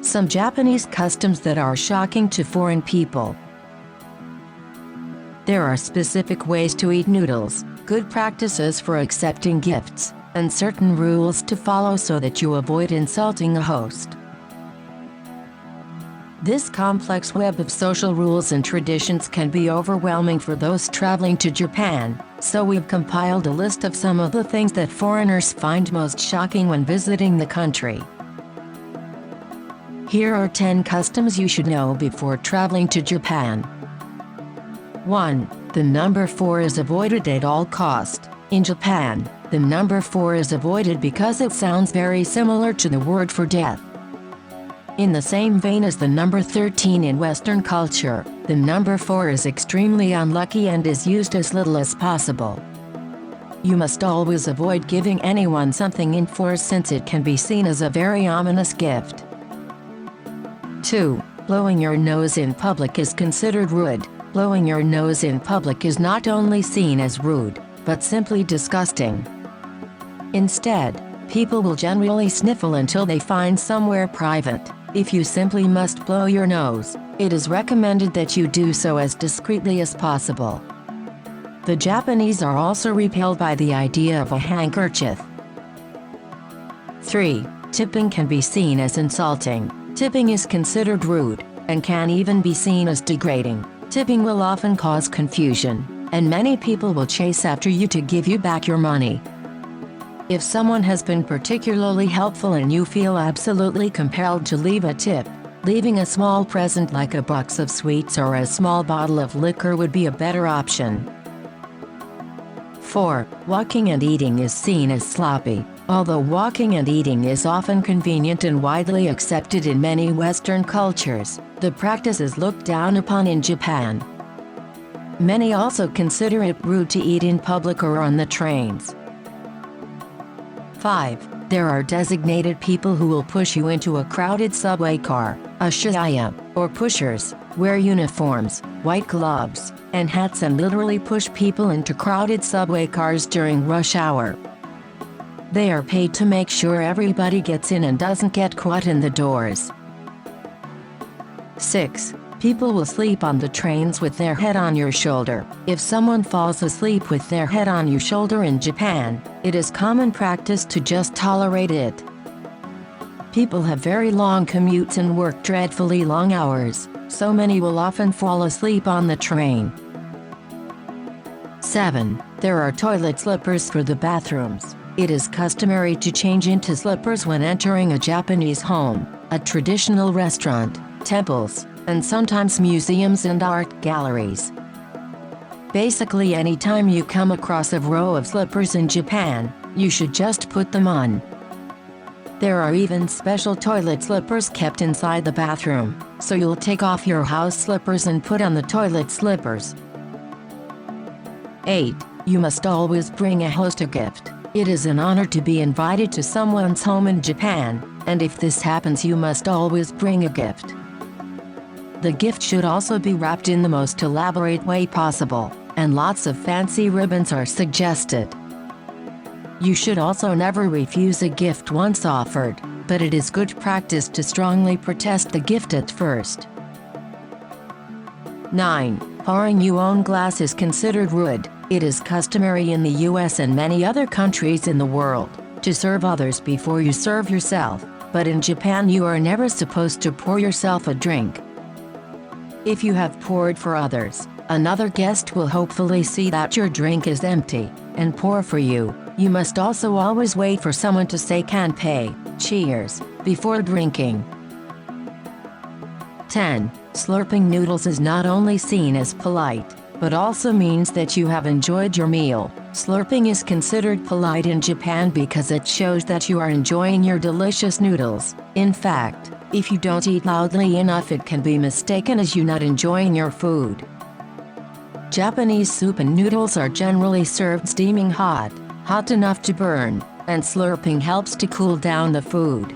Some Japanese customs that are shocking to foreign people. There are specific ways to eat noodles, good practices for accepting gifts, and certain rules to follow so that you avoid insulting a host. This complex web of social rules and traditions can be overwhelming for those traveling to Japan, so we've compiled a list of some of the things that foreigners find most shocking when visiting the country. Here are 10 customs you should know before traveling to Japan. 1. The number 4 is avoided at all cost. In Japan, the number 4 is avoided because it sounds very similar to the word for death. In the same vein as the number 13 in Western culture, the number 4 is extremely unlucky and is used as little as possible. You must always avoid giving anyone something in 4 since it can be seen as a very ominous gift. 2. Blowing your nose in public is considered rude. Blowing your nose in public is not only seen as rude, but simply disgusting. Instead, people will generally sniffle until they find somewhere private. If you simply must blow your nose, it is recommended that you do so as discreetly as possible. The Japanese are also repelled by the idea of a handkerchief. 3. Tipping can be seen as insulting. Tipping is considered rude, and can even be seen as degrading. Tipping will often cause confusion, and many people will chase after you to give you back your money. If someone has been particularly helpful and you feel absolutely compelled to leave a tip, leaving a small present like a box of sweets or a small bottle of liquor would be a better option. 4. Walking and eating is seen as sloppy. Although walking and eating is often convenient and widely accepted in many Western cultures, the practice is looked down upon in Japan. Many also consider it rude to eat in public or on the trains. 5. There are designated people who will push you into a crowded subway car. Ashiyaya, or pushers, wear uniforms, white gloves, and hats and literally push people into crowded subway cars during rush hour. They are paid to make sure everybody gets in and doesn't get caught in the doors. 6. People will sleep on the trains with their head on your shoulder. If someone falls asleep with their head on your shoulder in Japan, it is common practice to just tolerate it. People have very long commutes and work dreadfully long hours, so many will often fall asleep on the train. 7. There are toilet slippers for the bathrooms. It is customary to change into slippers when entering a Japanese home, a traditional restaurant, temples, and sometimes museums and art galleries. Basically, anytime you come across a row of slippers in Japan, you should just put them on. There are even special toilet slippers kept inside the bathroom, so you'll take off your house slippers and put on the toilet slippers. 8. You must always bring a host a gift. It is an honor to be invited to someone's home in Japan, and if this happens, you must always bring a gift. The gift should also be wrapped in the most elaborate way possible, and lots of fancy ribbons are suggested. You should also never refuse a gift once offered, but it is good practice to strongly protest the gift at first. 9. Pouring your own glass is considered rude. It is customary in the US and many other countries in the world to serve others before you serve yourself, but in Japan you are never supposed to pour yourself a drink. If you have poured for others, another guest will hopefully see that your drink is empty and pour for you. You must also always wait for someone to say "Kanpai," cheers, before drinking. 10. Slurping noodles is not only seen as polite, but also means that you have enjoyed your meal. Slurping is considered polite in Japan because it shows that you are enjoying your delicious noodles. In fact, if you don't eat loudly enough, it can be mistaken as you not enjoying your food. Japanese soup and noodles are generally served steaming hot enough to burn, and slurping helps to cool down the food.